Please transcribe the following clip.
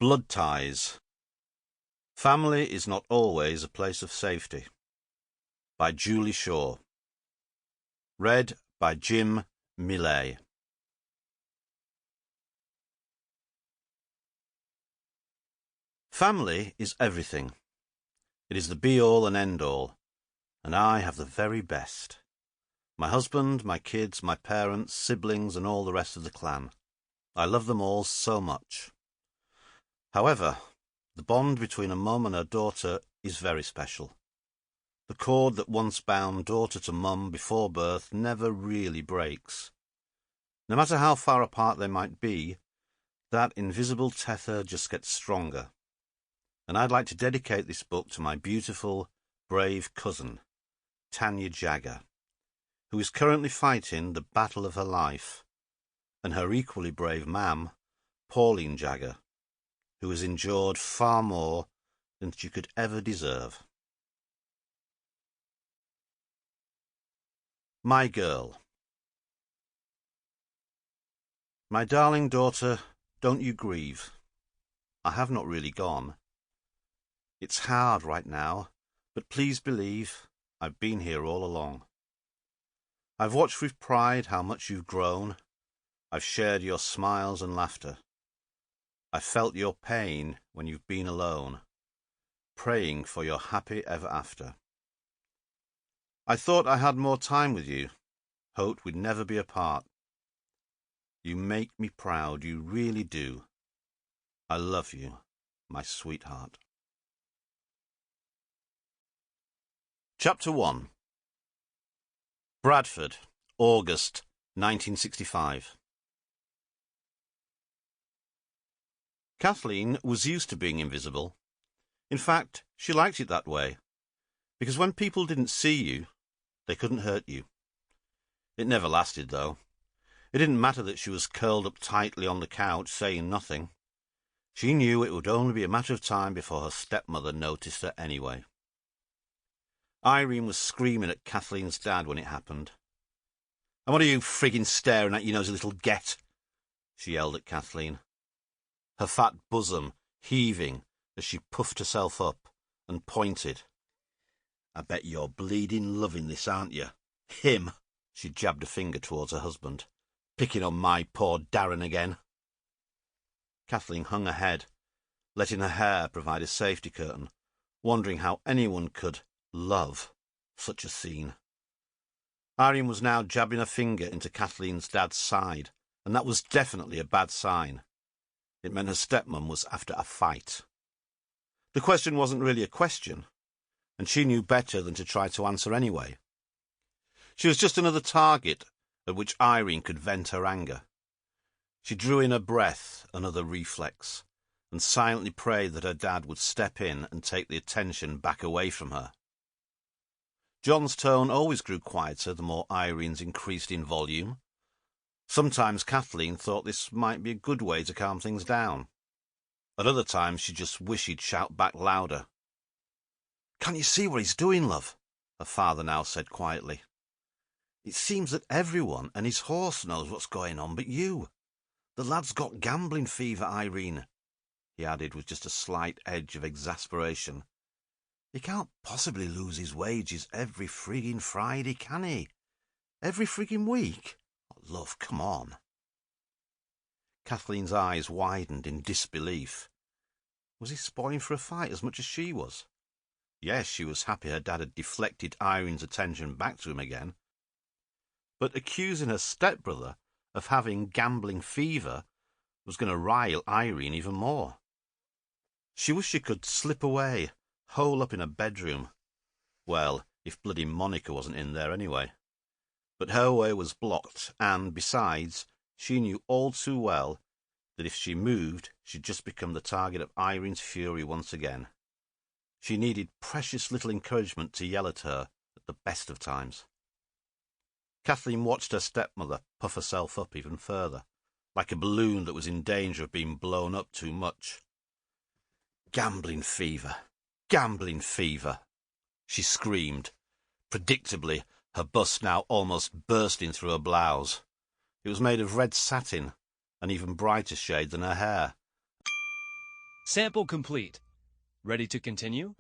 Blood ties. Family is not always a place of safety. By Julie Shaw. Read by Jim Millea. Family is everything. It is the be-all and end-all, and I have the very best. My husband, my kids, my parents, siblings, and all the rest of the clan. I love them all so much. However, the bond between a mum and her daughter is very special. The cord that once bound daughter to mum before birth never really breaks. No matter how far apart they might be, that invisible tether just gets stronger. And I'd like to dedicate this book to my beautiful, brave cousin, Tanya Jagger, who is currently fighting the battle of her life, and her equally brave mam, Pauline Jagger, who has endured far more than she could ever deserve. My girl. My darling daughter, don't you grieve. I have not really gone. It's hard right now, but please believe I've been here all along. I've watched with pride how much you've grown. I've shared your smiles and laughter. I've felt your pain when you've been alone, praying for your happy ever after. I thought I had more time with you, hoped we'd never be apart. You make me proud, you really do. I love you, my sweetheart. Chapter 1. Bradford, August 1965. Kathleen was used to being invisible. In fact, she liked it that way, because when people didn't see you, they couldn't hurt you. It never lasted, though. It didn't matter that she was curled up tightly on the couch, saying nothing. She knew it would only be a matter of time before her stepmother noticed her anyway. Irene was screaming at Kathleen's dad when it happened. "And what are you friggin' staring at, you nosy little get?" she yelled at Kathleen, her fat bosom heaving as she puffed herself up and pointed. "I bet you're bleeding loving this, aren't you? Him!" She jabbed a finger towards her husband. "Picking on my poor Darren again." Kathleen hung her head, letting her hair provide a safety curtain, wondering how anyone could love such a scene. Irene was now jabbing a finger into Kathleen's dad's side, and that was definitely a bad sign. It meant her stepmom was after a fight. The question wasn't really a question, and she knew better than to try to answer anyway. She was just another target at which Irene could vent her anger. She drew in her breath, another reflex, and silently prayed that her dad would step in and take the attention back away from her. John's tone always grew quieter the more Irene's increased in volume. Sometimes Kathleen thought this might be a good way to calm things down. At other times she just wished he'd shout back louder. "Can't you see what he's doing, love?" her father now said quietly. "It seems that everyone and his horse knows what's going on but you. The lad's got gambling fever, Irene," he added with just a slight edge of exasperation. "He can't possibly lose his wages every frigging Friday, can he? Every frigging week? Oh, love, come on." Kathleen's eyes widened in disbelief. Was he spoiling for a fight as much as she was? Yes, she was happy her dad had deflected Irene's attention back to him again. But accusing her stepbrother of having gambling fever was going to rile Irene even more. She wished she could slip away, hole up in a bedroom. Well, if bloody Monica wasn't in there anyway. But her way was blocked, and, besides, she knew all too well that if she moved, she'd just become the target of Irene's fury once again. She needed precious little encouragement to yell at her at the best of times. Kathleen watched her stepmother puff herself up even further, like a balloon that was in danger of being blown up too much. "Gambling fever! Gambling fever!" she screamed, predictably, her bust now almost bursting through her blouse. It was made of red satin, an even brighter shade than her hair. Sample complete. Ready to continue?